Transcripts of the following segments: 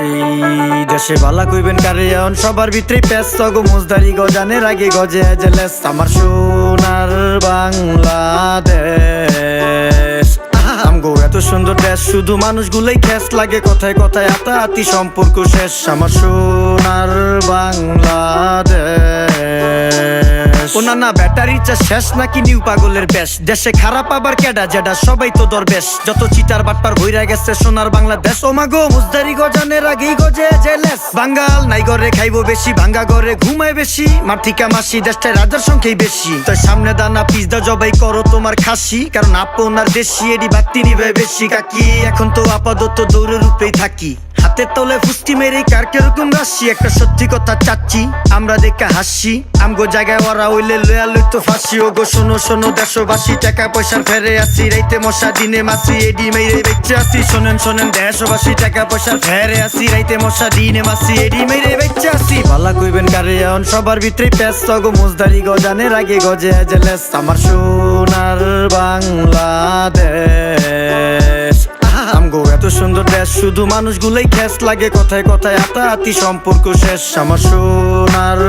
এই দেশে ভালা কইবেন কারে এখন সবার ভিতরে পেস গো মুজদারি গজানের আগে গজে জেলেস আমার সোনার বাংলাদেশ আমগো এত সুন্দর দেশ শুধু মানুষগুলোই খ্যাস লাগে কথায় কথায় আতাআতি সম্পর্ক শেষ আমার সোনার বাংলাদেশ ও না ব্যাটারি চা শেষ নাকি নিউ পাগলের বেশ দেশে খারাপ আবার কেডা জেডা সবাই তো দরবেশ যত চিটার বাটপার ভইরা গেছে সোনার বাংলাদেশ ও মাগো মুজদারি গজানের আগেই গজে জেলেস বাঙ্গাল নাই ঘরে খাইবো বেশি ভাঙ্গা ঘরে ঘুমায় বেশি মার্থিকা মাসি দেশটায় রাজার সংখ্যাই বেশি তোর সামনে দানা পিজদা জবাই করো তোমার খাসি কারণ আপনার দেশি এডি বাত্তি নিবে বেশি কাকি এখন তো আপাতত দৌড়ের রূপেই থাকি হাতের তলে ফুস্তি মেরে কার কিরকম রাশি একটা সত্যি কথা চাচ্ছি আমরা দেখে হাসি আমগো জায়গায় ওরা হইলে লয়া লইতো ফাঁসি ও গো শোনো শোনো দেশবাসী টাকা পয়সার ফেরে আসি রাইতে মশা দিনে মাসি এডি মেরে বেঁচে আসি শোনেন শোনেন দেশবাসী টাকা পয়সার ফেরে আসি রাইতে মশা দিনে মাসি এডি মেরে বেঁচে আসি ভালা কইবেন কারে এখন সবার ভিতরে পেস গো মুজদারি গজানের আগে গজে জেলেস আমার সোনার বাংলাদেশ আমগো এত সুন্দর দেশ শুধু মানুষগুলোই খ্যাস লাগে কথায় কথায় আতাআতি সম্পর্ক শেষ আমার সোনার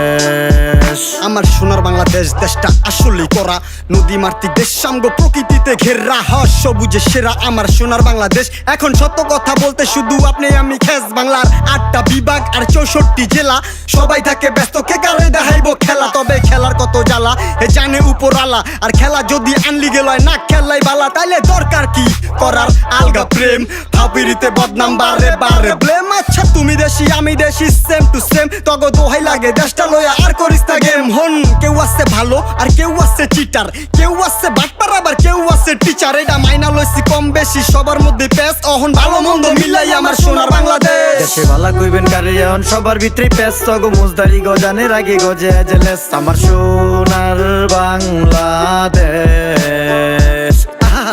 বাংলাদেশ আমার সোনার বাংলাদেশ দেশটা আসলেই করা নদী মাতৃক দেশ আমগো প্রকৃতিতে ঘেরা হস সবুজে সেরা আমার সোনার বাংলাদেশ এখন সত্য কথা বলতে শুধু আপনি আমি খেস বাংলার 8টা বিভাগ আর 64 জেলা সবাই থাকে ব্যস্ত কে কারে দেখাইবো খেলা তবে খেলার কত জ্বালা এ জানে উপরালা আর খেলা যদি আনলি গেল না খেলাই বালা তাইলে দরকার কি করার আলগা প্রেম হাবিরিতে বদনাম বারে বারে ব্লেম আচ্ছা তুমি দেশি আমি দেশি সেম টু সেম তগো দোহাই লাগে দেশটা লয়া আর করিস না গেম হন কেউ আছে ভালো আর কেউ আছে চিটার কেউ আছে বাটপার আবার কেউ আছে টিচার এটা মাইনা লইছি কম বেশি সবার মধ্যে পেস অহন ভালো মন্দ মিলাই আমার সোনার বাংলাদেশ দেশে ভালা কইবেন কারে এখন সবার ভিতরে পেস গো মুজদারি গজানের আগে গজে জেলেস আমার সোনার বাংলাদেশ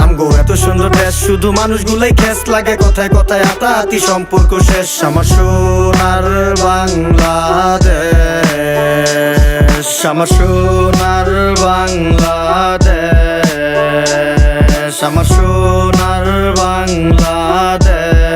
আমগো এত সুন্দর দেশ শুধু মানুষগুলোই খ্যাস লাগে কথায় কথায় আতাআতি সম্পর্ক শেষ আমার সোনার বাংলাদেশ আমার সোনার বাংলাদেশ আমার সোনার বাংলাদেশ।